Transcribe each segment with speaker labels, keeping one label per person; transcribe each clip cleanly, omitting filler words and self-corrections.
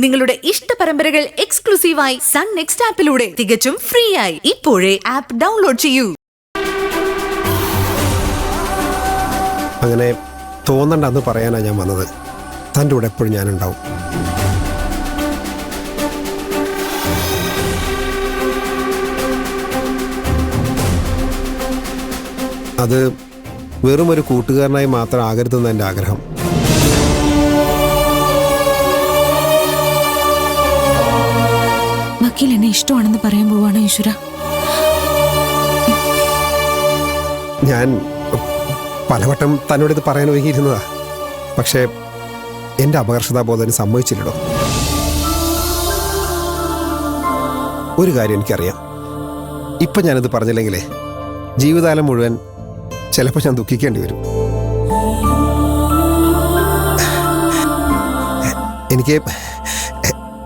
Speaker 1: നിങ്ങളുടെ ഇഷ്ട പരമ്പരകൾ എക്സ്ക്ലൂസീവായി സൺ നെക്സ്റ്റ് ആപ്പിലൂടെ തികച്ചും ഫ്രീ ആയി ഇപ്പോഴേ ആപ്പ് ഡൗൺലോഡ് ചെയ്യൂ.
Speaker 2: അങ്ങനെ തോന്നണ്ടെന്ന് പറയാനാണ് ഞാൻ വന്നത്. തൻ്റെ കൂടെ എപ്പോഴും ഞാനുണ്ടാവും. അത് വെറും ഒരു കൂട്ടുകാരനായി മാത്രം ആകരുതെന്ന് എൻ്റെ ആഗ്രഹം.
Speaker 3: വക്കീൽ എന്നെ ഇഷ്ടമാണെന്ന് പറയാൻ പോവാണ് ഈശ്വര.
Speaker 2: ഞാൻ പലവട്ടം തന്നോട് ഇത് പറയാൻ ഒരുങ്ങിയിരുന്നതാ. പക്ഷേ എൻ്റെ അപകർഷതാബോധം സമ്മതിച്ചില്ലടോ. ഒരു കാര്യം എനിക്കറിയാം, ഇപ്പം ഞാനിത് പറഞ്ഞില്ലെങ്കിലേ ജീവിതകാലം മുഴുവൻ ചിലപ്പോൾ ഞാൻ ദുഃഖിക്കേണ്ടി വരും.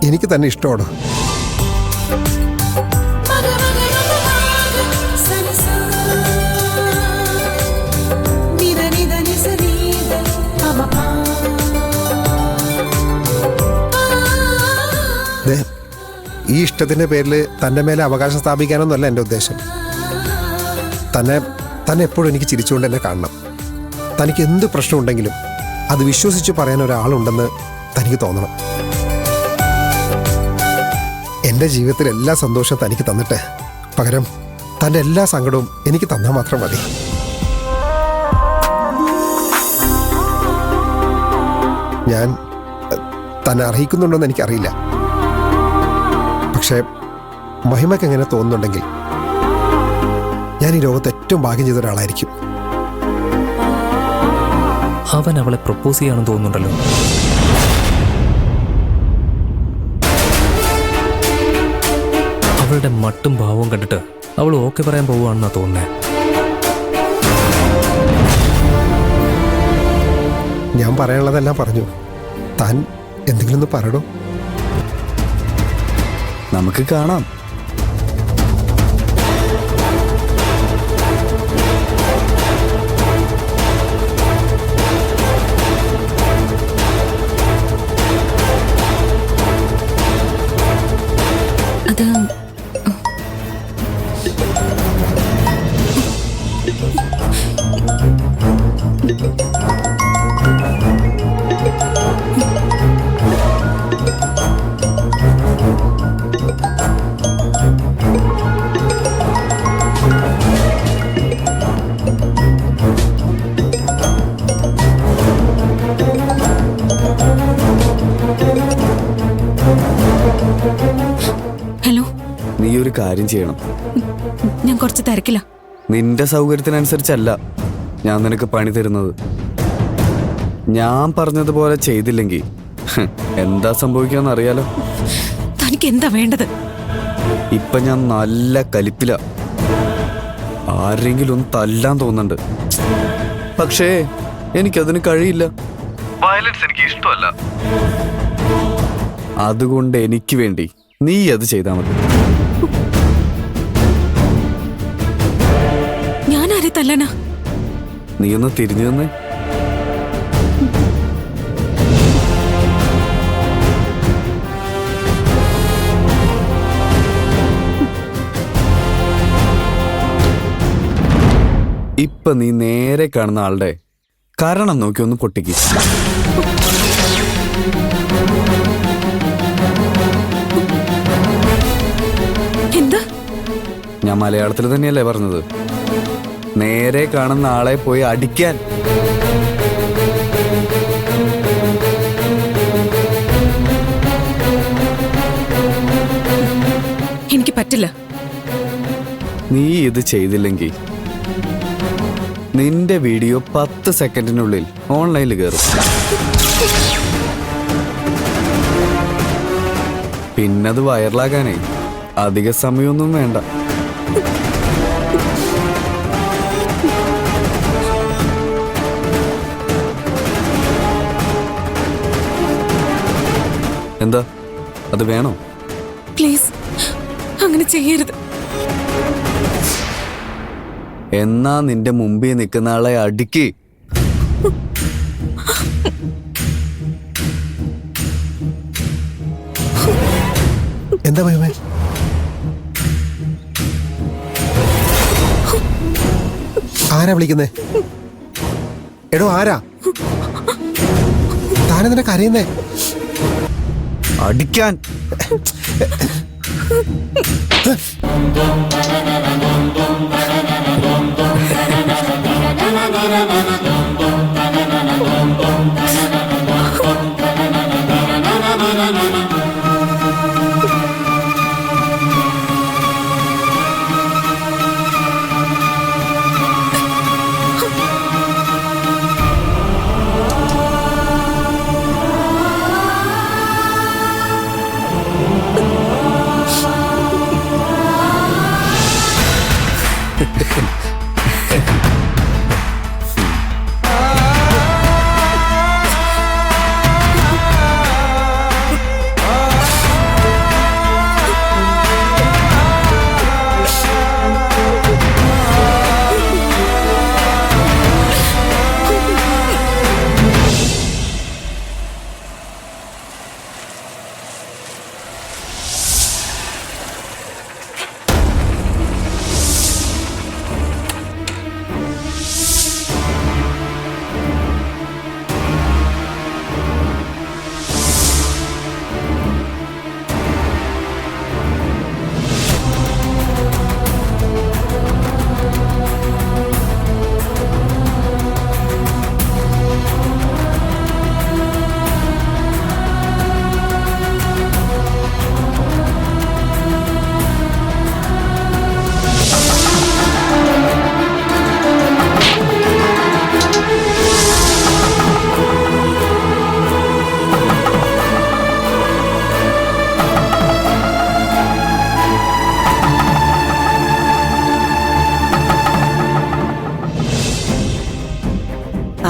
Speaker 2: എനിക്ക് തന്നെ ഇഷ്ടമാണോ? ഈ ഇഷ്ടത്തിൻ്റെ പേരിൽ തൻ്റെ മേലെ അവകാശം സ്ഥാപിക്കാനൊന്നുമല്ല എൻ്റെ ഉദ്ദേശം. തന്നെ എപ്പോഴും എനിക്ക് ചിരിച്ചുകൊണ്ട് എന്നെ കാണണം. തനിക്ക് എന്ത് പ്രശ്നമുണ്ടെങ്കിലും അത് വിശ്വസിച്ച് പറയാൻ ഒരാളുണ്ടെന്ന് തനിക്ക് തോന്നണം. എൻ്റെ ജീവിതത്തിൽ എല്ലാ സന്തോഷവും തനിക്ക് തന്നിട്ട് പകരം തൻ്റെ എല്ലാ സങ്കടവും എനിക്ക് തന്നാൽ മാത്രം മതി. ഞാൻ തന്നെ അർഹിക്കുന്നുണ്ടോയെന്ന് എനിക്കറിയില്ല. പക്ഷേ മഹിമയ്ക്ക് എങ്ങനെ തോന്നുന്നുണ്ടെങ്കിൽ ഞാൻ ഈ ലോകത്ത് ഏറ്റവും ഭാഗ്യം ചെയ്ത ഒരാളായിരിക്കും.
Speaker 4: അവൻ അവളെ പ്രപ്പോസ് ചെയ്യാണെന്ന് തോന്നുന്നുണ്ടല്ലോ. അവളുടെ മട്ടും ഭാവവും കണ്ടിട്ട് അവൾ ഓക്കെ പറയാൻ പോവുകയാണെന്നാ തോന്നുന്നേ.
Speaker 2: ഞാൻ പറയാനുള്ളതെല്ലാം പറഞ്ഞു. താൻ എന്തെങ്കിലും ഒന്ന് പറയണോ?
Speaker 5: നമുക്ക് കാണാം.
Speaker 3: അത് ഹലോ,
Speaker 5: നീ ഒരു കാര്യം ചെയ്യണം.
Speaker 3: ഞാൻ കുറച്ച് തിരക്കില്ല.
Speaker 5: നിന്റെ സൗകര്യത്തിനനുസരിച്ചല്ല ഞാൻ നിനക്ക് പണി തരുന്നത്. ഞാൻ പറഞ്ഞതുപോലെ ചെയ്തില്ലെങ്കിൽ എന്താ സംഭവിക്കാന്ന് അറിയാലോ.
Speaker 3: തനിക്ക് എന്താ വേണ്ടത്?
Speaker 5: ഇപ്പൊ ഞാൻ നല്ല കലിപ്പില. ആരെങ്കിലും ഒന്ന് തല്ലാൻ തോന്നുന്നുണ്ട്. പക്ഷേ എനിക്കതിന് കഴിയില്ല. വയലൻസ് എനിക്ക് ഇഷ്ടമല്ല. അതുകൊണ്ട് എനിക്ക് വേണ്ടി നീ അത് ചെയ്താൽ മതി.
Speaker 3: ഞാനാരെ തല്ലനാ?
Speaker 5: നീ ഒന്ന് തിരിഞ്ഞു നിന്ന്. ഇപ്പൊ നീ നേരെ കാണുന്ന ആളുടെ കാരണം നോക്കി ഒന്ന് പൊട്ടിക്ക്.
Speaker 3: എന്താ?
Speaker 5: ഞാൻ മലയാളത്തിൽ തന്നെയല്ലേ പറഞ്ഞത്. നേരെ കാണുന്ന ആളെ പോയി അടിക്കാൻ.
Speaker 3: എനിക്ക് പറ്റില്ല.
Speaker 5: നീ ഇത് ചെയ്തില്ലെങ്കിൽ നിന്റെ വീഡിയോ 10 സെക്കൻഡിനുള്ളിൽ ഓൺലൈനിൽ കയറും. പിന്നത് വൈറലാകാനേ അധിക സമയമൊന്നും വേണ്ട. എന്താ, അത് വേണോ?
Speaker 3: പ്ലീസ്, അങ്ങനെ ചെയ്യരുത്.
Speaker 5: എന്നാ നിന്റെ മുമ്പിൽ നിൽക്കുന്ന ആളെ അടിക്ക്.
Speaker 2: എന്താ മഹിമേ? ആരാ വിളിക്കുന്നേ? എടോ ആരാ? താനെന്തിനാ കരയുന്നേ?
Speaker 5: അടിക്കാൻ.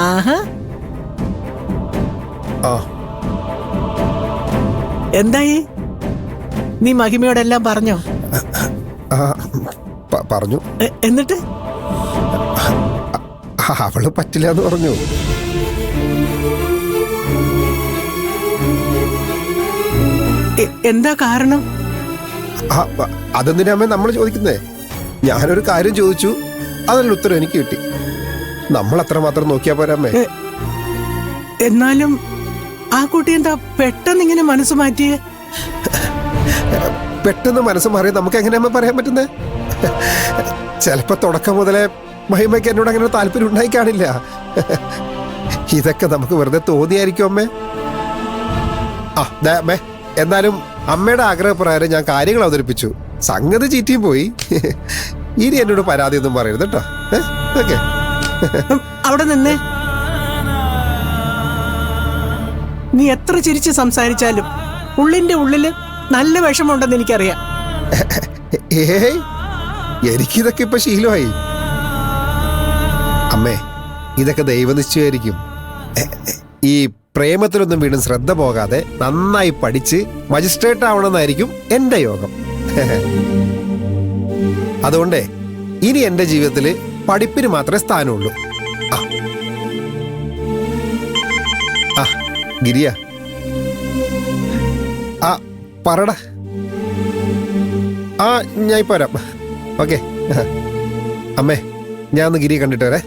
Speaker 6: ആഹാ,
Speaker 2: ആ
Speaker 6: എന്തായി? നീ മഹിമയോടെല്ലാം പറഞ്ഞോ?
Speaker 2: ആ, പറഞ്ഞു.
Speaker 6: എന്നിട്ട്
Speaker 2: അവള് പറ്റില്ല എന്ന് പറഞ്ഞു.
Speaker 6: എന്താ കാരണം?
Speaker 2: അതെന്തിനാമേ നമ്മൾ ചോദിക്കുന്നേ? ഞാനൊരു കാര്യം ചോദിച്ചു, അതിനുള്ള ഉത്തരം എനിക്ക് കിട്ടി. നമ്മൾ അത്രമാത്രം നോക്കിയാ പോരാമേ?
Speaker 6: എന്നാലും ആ കുട്ടി എന്താ പെട്ടെന്ന് ഇങ്ങനെ മനസ്സ് മാറ്റിയേ?
Speaker 2: പെട്ടെന്ന് മനസ്സ് മാറി നമുക്ക് എങ്ങനെയാ പറയാൻ പറ്റുന്നേ? ചിലപ്പോ തുടക്കം മുതലേ മഹിമയ്ക്ക് എന്നോട് അങ്ങനെ താല്പര്യം ഉണ്ടായി കാണില്ല. ഇതൊക്കെ നമുക്ക് വെറുതെ തോന്നിയായിരിക്കും അമ്മേ. അമ്മേ, എന്നാലും അമ്മയുടെ ആഗ്രഹപ്രകാരം ഞാൻ കാര്യങ്ങൾ അവതരിപ്പിച്ചു. സംഗതി ചീറ്റിയും പോയി. ഇനി എന്നോട് പരാതി ഒന്നും പറയരുത് കേട്ടോ. ഓക്കെ,
Speaker 6: അവിടെ നിന്നേ. നീ എത്ര ചിരിച്ച് സംസാരിച്ചാലും ഉള്ളിന്റെ ഉള്ളില് നല്ല വിഷമമുണ്ടെന്ന് എനിക്കറിയാം.
Speaker 2: ഏയ്, എനിക്കിതൊക്കെ ഇപ്പൊ ശീലമായി അമ്മേ. ഇതൊക്കെ ദൈവനിശ്ചയമായിരിക്കും. ഈ പ്രേമത്തിലൊന്നും വീണ്ടും ശ്രദ്ധ പോകാതെ നന്നായി പഠിച്ച് മജിസ്ട്രേറ്റ് ആവണമെന്നായിരിക്കും എന്റെ യോഗം. അതുകൊണ്ടേ ഇനി എന്റെ ജീവിതത്തിൽ പഠിപ്പിന് മാത്രമേ സ്ഥാനമുള്ളൂ. ആ ഗിരിയ, ആ പറടാ. ആ ഞാൻ ഇപ്പൊ വരാം. ഓക്കെ അമ്മേ, ഞാൻ ഒന്ന് ഗിരിയെ കണ്ടിട്ട് വരേ.